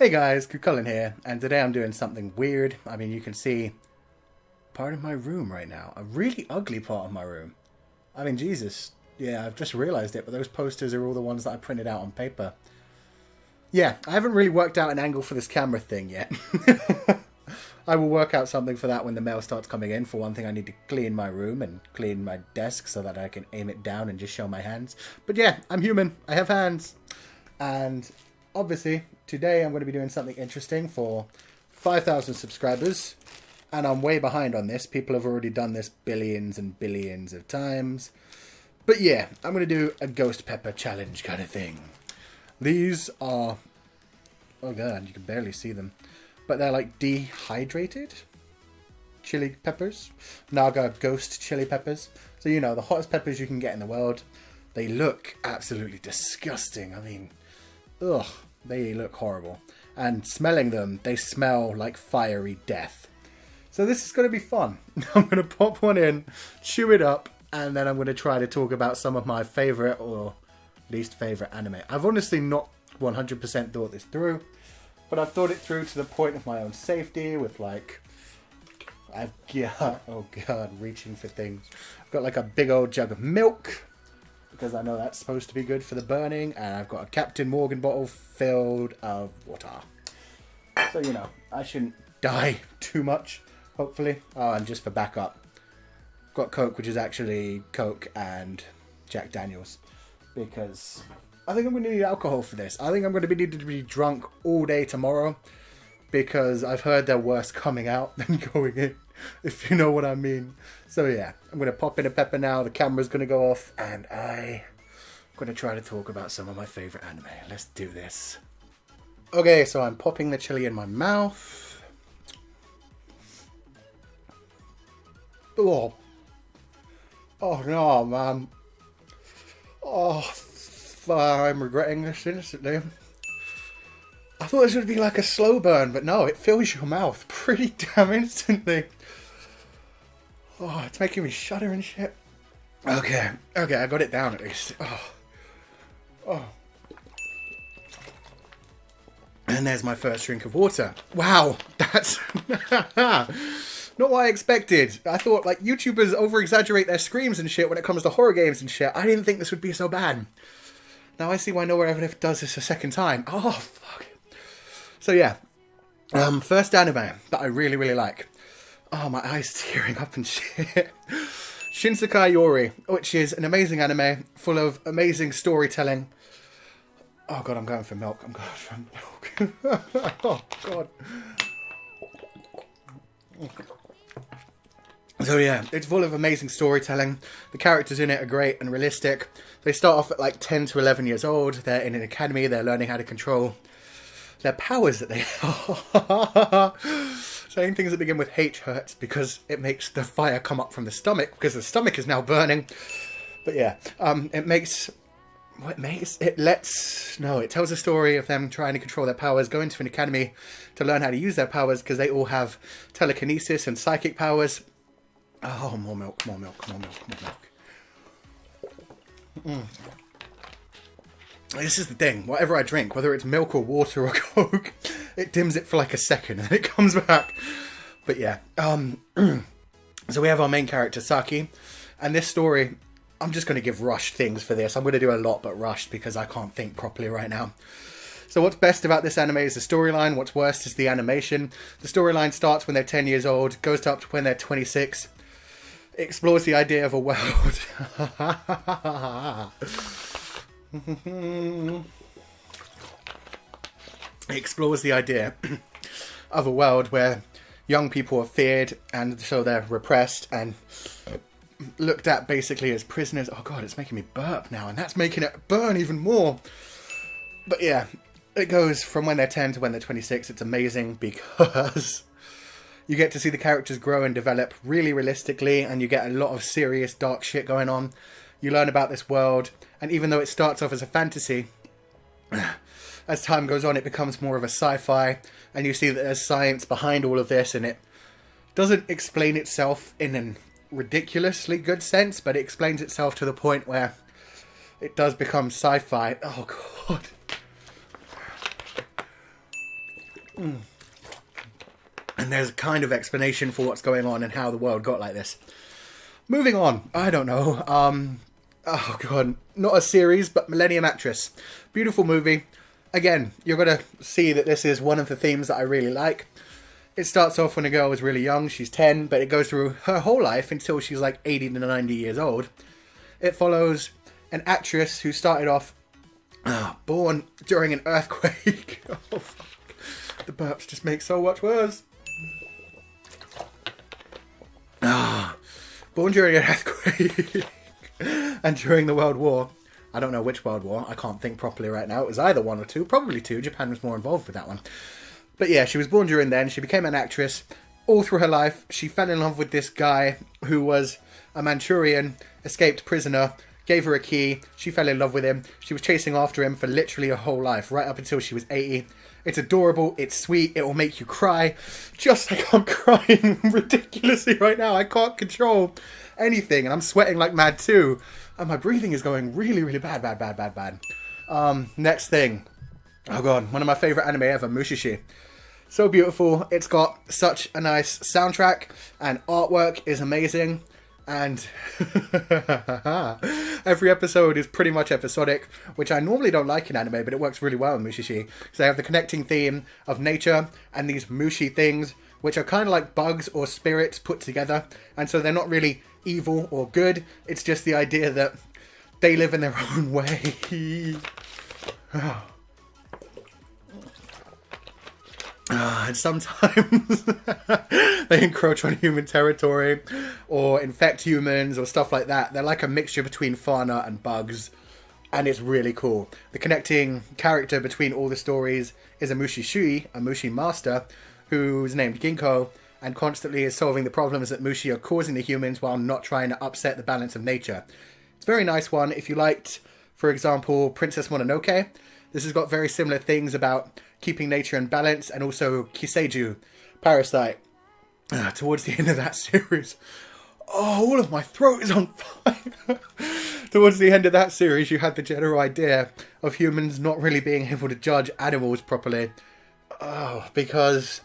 Hey guys, Cuchallain here, and today I'm doing something weird. I mean, you can see part of my room right now. A really ugly part of my room. I mean, Jesus. Yeah, I've just realised it, but those posters are all the ones that I printed out on paper. Yeah, I haven't really worked out an angle for this camera thing yet. I will work out something for that when the mail starts coming in. For one thing, I need to clean my room and clean my desk so that I can aim it down and just show my hands. But yeah, I'm human. I have hands. And obviously, today I'm going to be doing something interesting for 5,000 subscribers. And I'm way behind on this. People have already done this billions and billions of times. But yeah, I'm going to do a ghost pepper challenge kind of thing. These are... oh god, you can barely see them. But they're like dehydrated chili peppers. Naga ghost chili peppers. So, you know, the hottest peppers you can get in the world. They look absolutely disgusting. I mean, ugh, they look horrible. And smelling them, they smell like fiery death. So this is going to be fun. I'm going to pop one in, chew it up, and then I'm going to try to talk about some of my favourite or least favourite anime. I've honestly not 100% thought this through. But I've thought it through to the point of my own safety with like... oh god, reaching for things. I've got like a big old jug of milk. Because I know that's supposed to be good for the burning. And I've got a Captain Morgan bottle filled of water. So, you know, I shouldn't die too much, hopefully. Oh, and just for backup. I've got Coke, which is actually Coke and Jack Daniels. Because... I think I'm going to need alcohol for this. I think I'm going to be needed to be drunk all day tomorrow. Because I've heard they're worse coming out than going in. If you know what I mean. So yeah, I'm going to pop in a pepper now. The camera's going to go off. And I'm going to try to talk about some of my favourite anime. Let's do this. Okay, so I'm popping the chili in my mouth. Oh. Oh no, man. Oh, I'm regretting this instantly. I thought this would be like a slow burn, but no, it fills your mouth pretty damn instantly. Oh, it's making me shudder and shit. Okay, I got it down at least. Oh. And there's my first drink of water. Wow, that's not what I expected. I thought like YouTubers over-exaggerate their screams and shit when it comes to horror games and shit. I didn't think this would be so bad. Now I see why Nowhere Ever Lived does this a second time. Oh, fuck. So yeah. First anime that I really, really like. Oh, my eyes tearing up and shit. Shinsekai Yori, which is an amazing anime full of amazing storytelling. Oh god, I'm going for milk. Oh god. So yeah, it's full of amazing storytelling. The characters in it are great and realistic. They start off at like 10 to 11 years old. They're in an academy. They're learning how to control their powers that they have. Saying things that begin with H hurts because it makes the fire come up from the stomach because the stomach is now burning. But yeah, it tells a story of them trying to control their powers, going to an academy to learn how to use their powers because they all have telekinesis and psychic powers. Oh, more milk. This is the thing. Whatever I drink, whether it's milk or water or Coke, it dims it for like a second and then it comes back. But yeah. So we have our main character, Saki. And this story, I'm just going to give rushed things for this. I'm going to do a lot but rushed because I can't think properly right now. So what's best about this anime is the storyline. What's worst is the animation. The storyline starts when they're 10 years old, goes up to when they're 26. It explores the idea of a world. It explores the idea of a world where young people are feared and so they're repressed and looked at basically as prisoners. Oh god, it's making me burp now and that's making it burn even more. But yeah, it goes from when they're 10 to when they're 26. It's amazing because you get to see the characters grow and develop really realistically and you get a lot of serious dark shit going on. You learn about this world and even though it starts off as a fantasy, as time goes on it becomes more of a sci-fi and you see that there's science behind all of this and it doesn't explain itself in a ridiculously good sense, but it explains itself to the point where it does become sci-fi. Oh god. And there's a kind of explanation for what's going on and how the world got like this. Moving on, I don't know. Oh god, not a series, but Millennium Actress. Beautiful movie. Again, you're going to see that this is one of the themes that I really like. It starts off when a girl is really young, she's 10, but it goes through her whole life until she's like 80 to 90 years old. It follows an actress who started off born during an earthquake. Oh, fuck. The burps just make so much worse. Born during an earthquake and during the World War. I don't know which World War. I can't think properly right now. It was either one or two. Probably two. Japan was more involved with that one. But yeah, she was born during then. She became an actress. All through her life, she fell in love with this guy who was a Manchurian, escaped prisoner, gave her a key. She fell in love with him. She was chasing after him for literally her whole life, right up until she was 80. It's adorable. It's sweet. It will make you cry. Just like I'm crying ridiculously right now. I can't control anything. And I'm sweating like mad too. And my breathing is going really, really bad. Next thing. Oh god, one of my favourite anime ever, Mushishi. So beautiful. It's got such a nice soundtrack. And artwork is amazing. And every episode is pretty much episodic, which I normally don't like in anime, but it works really well in Mushishi. So they have the connecting theme of nature and these mushi things, which are kind of like bugs or spirits put together. And so they're not really evil or good. It's just the idea that they live in their own way. And sometimes they encroach on human territory or infect humans or stuff like that. They're like a mixture between fauna and bugs, and it's really cool. The connecting character between all the stories is a Mushi Shui, a Mushi master, who's named Ginkgo, and constantly is solving the problems that Mushi are causing the humans while not trying to upset the balance of nature. It's a very nice one. If you liked, for example, Princess Mononoke, this has got very similar things about keeping nature in balance, and also Kiseiju, Parasite. Towards the end of that series, all of my throat is on fire. Towards the end of that series, you had the general idea of humans not really being able to judge animals properly. Because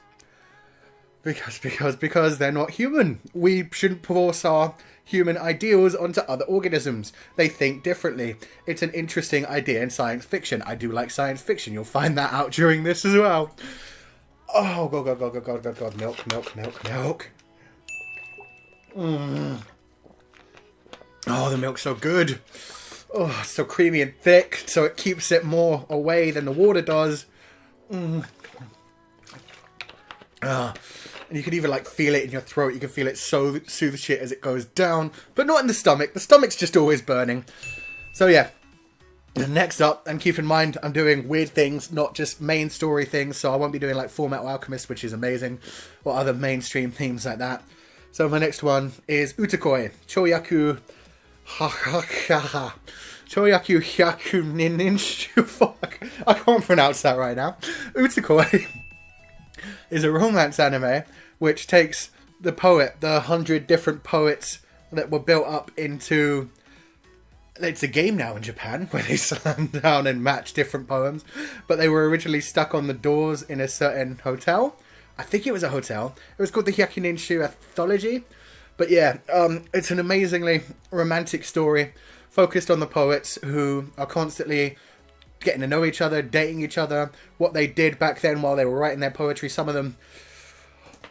they're not human. We shouldn't force our human ideals onto other organisms. They think differently. It's an interesting idea in science fiction. I do like science fiction. You'll find that out during this as well. Oh, God. Milk. Oh, the milk's so good. Oh, it's so creamy and thick, so it keeps it more away than the water does. And you can even like feel it in your throat. You can feel it soothe shit as it goes down, but not in the stomach. The stomach's just always burning. So yeah. Next up, and keep in mind, I'm doing weird things, not just main story things. So I won't be doing like Fullmetal Alchemist, which is amazing, or other mainstream themes like that. So my next one is Utakoi Choyaku. Choyaku Hyaku Ninshu. Fuck, I can't pronounce that right now. Utakoi is a romance anime which takes the 100 different poets that were built up into... It's a game now in Japan where they slam down and match different poems, but they were originally stuck on the doors in a certain hotel. I think it was a hotel. It was called the Hyakuninshu Anthology. But yeah, it's an amazingly romantic story focused on the poets who are constantly getting to know each other, dating each other, what they did back then while they were writing their poetry. Some of them...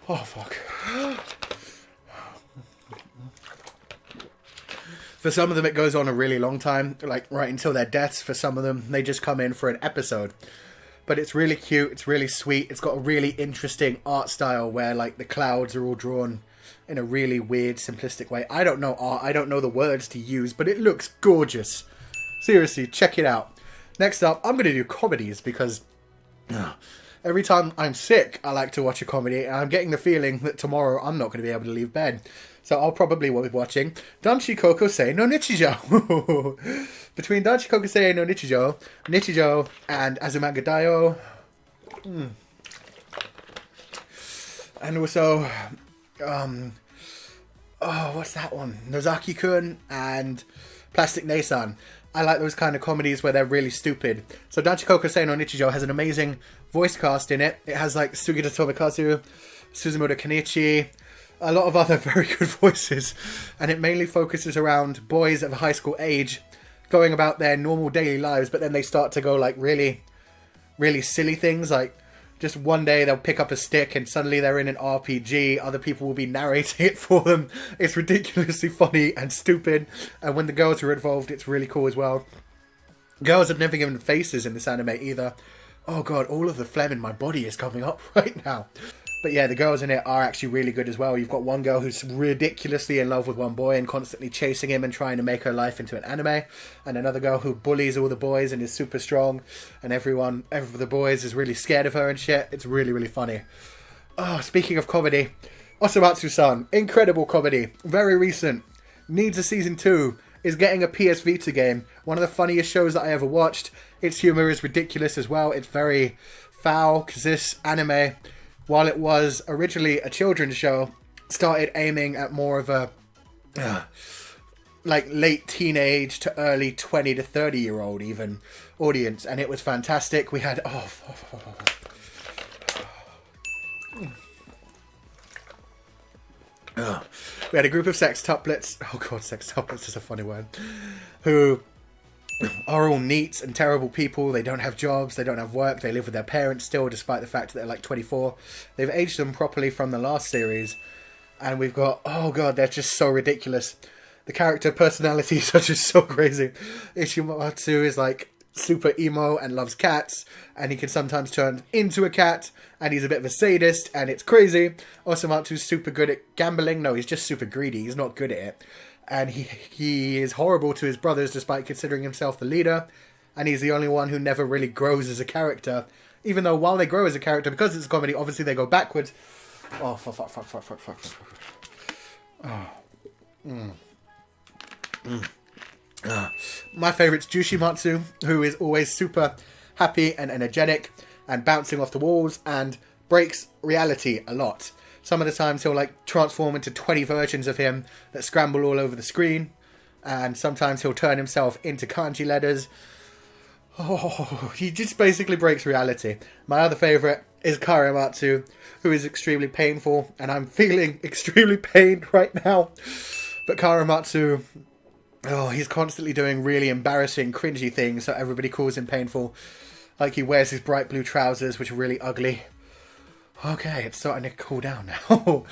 Oh, fuck. For some of them, it goes on a really long time, like right until their deaths. For some of them, they just come in for an episode. But it's really cute, it's really sweet. It's got a really interesting art style where like the clouds are all drawn in a really weird, simplistic way. I don't know art, I don't know the words to use, but it looks gorgeous. Seriously, check it out. Next up, I'm going to do comedies because every time I'm sick, I like to watch a comedy, and I'm getting the feeling that tomorrow I'm not going to be able to leave bed. So I'll probably be watching Danshi Kokosei no Nichijou. Between Danshi Kokosei no Nichijou, and Azumanga Daioh. And also, what's that one? Nozaki-kun and Plastic Neisan. I like those kind of comedies where they're really stupid. So Dachikoku Sei no Nichijou has an amazing voice cast in it. It has like Sugita Tomikazu, Suzumoto Kenichi, a lot of other very good voices. And it mainly focuses around boys of a high school age going about their normal daily lives, but then they start to go like really, really silly things. Like just one day they'll pick up a stick and suddenly they're in an RPG. Other people will be narrating it for them. It's ridiculously funny and stupid. And when the girls are involved, it's really cool as well. Girls have never given faces in this anime either. Oh god, all of the phlegm in my body is coming up right now. But yeah, the girls in it are actually really good as well. You've got one girl who's ridiculously in love with one boy and constantly chasing him and trying to make her life into an anime. And another girl who bullies all the boys and is super strong. And every of the boys is really scared of her and shit. It's really, really funny. Oh, speaking of comedy, Osomatsu-san, incredible comedy. Very recent. Needs a season 2. Is getting a PS Vita game. One of the funniest shows that I ever watched. Its humour is ridiculous as well. It's very foul because this anime, while it was originally a children's show, started aiming at more of a like late teenage to early 20 to 30 year old even audience, and it was fantastic. We had we had a group of sextuplets. Oh god, sextuplets is a funny word. Who are all neat and terrible people. They don't have jobs, they don't have work, they live with their parents still, despite the fact that they're like 24. They've aged them properly from the last series. And we've got, oh god, they're just so ridiculous. The character personalities are just so crazy. Ishimatsu is like super emo and loves cats, and he can sometimes turn into a cat, and he's a bit of a sadist, and it's crazy. Osomatsu's super good at gambling. No, he's just super greedy. He's not good at it. And he is horrible to his brothers despite considering himself the leader. And he's the only one who never really grows as a character. Even though while they grow as a character, because it's a comedy, obviously they go backwards. Oh, fuck. Oh. My favourite's Jushimatsu, who is always super happy and energetic and bouncing off the walls and breaks reality a lot. Some of the times he'll like transform into 20 versions of him that scramble all over the screen. And sometimes he'll turn himself into kanji letters. Oh, he just basically breaks reality. My other favourite is Karamatsu, who is extremely painful. And I'm feeling extremely pained right now. But Karamatsu, oh, he's constantly doing really embarrassing, cringy things. So everybody calls him painful. Like he wears his bright blue trousers, which are really ugly. Okay, it's starting to cool down now.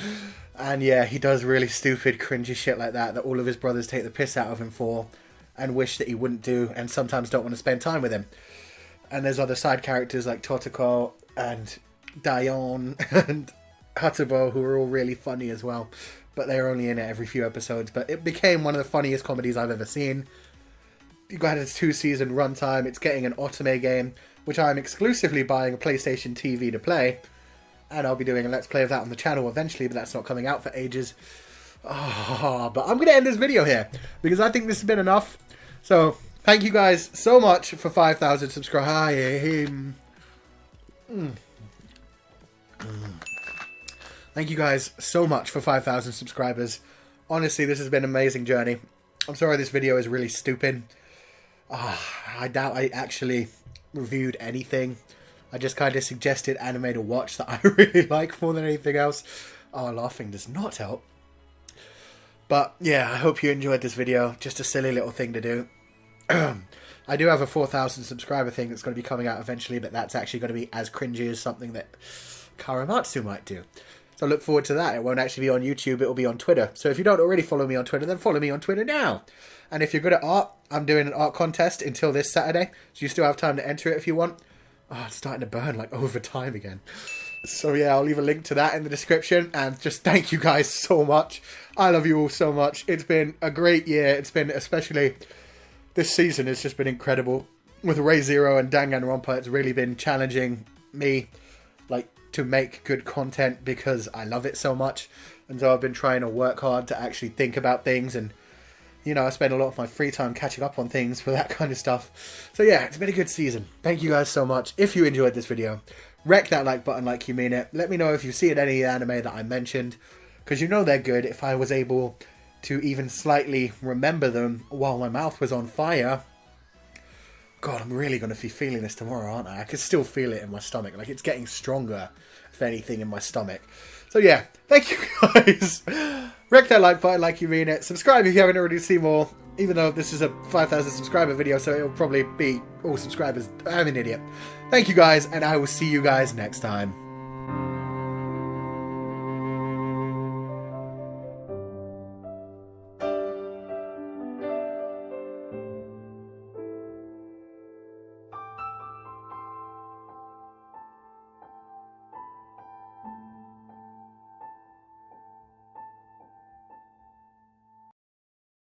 And yeah, he does really stupid, cringy shit like that all of his brothers take the piss out of him for and wish that he wouldn't do, and sometimes don't want to spend time with him. And there's other side characters like Totoko and Dayon and Hatsubo who are all really funny as well. But they're only in it every few episodes. But it became one of the funniest comedies I've ever seen. You got its 2-season runtime. It's getting an Otome game, which I'm exclusively buying a PlayStation TV to play. And I'll be doing a Let's Play of that on the channel eventually, but that's not coming out for ages. Oh, but I'm going to end this video here, because I think this has been enough. So, thank you guys so much for 5,000 subscribers. Thank you guys so much for 5,000 subscribers. Honestly, this has been an amazing journey. I'm sorry this video is really stupid. I doubt I actually reviewed anything. I just kind of suggested anime to watch that I really like more than anything else. Oh, laughing does not help. But yeah, I hope you enjoyed this video. Just a silly little thing to do. I do have a 4,000 subscriber thing that's going to be coming out eventually, but that's actually going to be as cringy as something that Karamatsu might do. So look forward to that. It won't actually be on YouTube, it will be on Twitter. So if you don't already follow me on Twitter, then follow me on Twitter now. And if you're good at art, I'm doing an art contest until this Saturday, so you still have time to enter it if you want. Oh, it's starting to burn like over time again. So yeah, I'll leave a link to that in the description. And just thank you guys so much. I love you all so much. It's been a great year. It's been, especially this season, it's just been incredible. With Ray Zero and Danganronpa, it's really been challenging me, like, to make good content because I love it so much. And so I've been trying to work hard to actually think about things, and you know, I spend a lot of my free time catching up on things for that kind of stuff. So yeah, it's been a good season. Thank you guys so much. If you enjoyed this video, wreck that like button like you mean it. Let me know if you've seen any anime that I mentioned, because you know they're good. If I was able to even slightly remember them while my mouth was on fire, God, I'm really going to be feeling this tomorrow, aren't I? I can still feel it in my stomach. Like, it's getting stronger, if anything, in my stomach. So, yeah. Thank you, guys. Wreck that like button like you mean it. Subscribe if you haven't already seen more. Even though this is a 5,000 subscriber video, so it'll probably be all subscribers. I'm an idiot. Thank you, guys, and I will see you guys next time.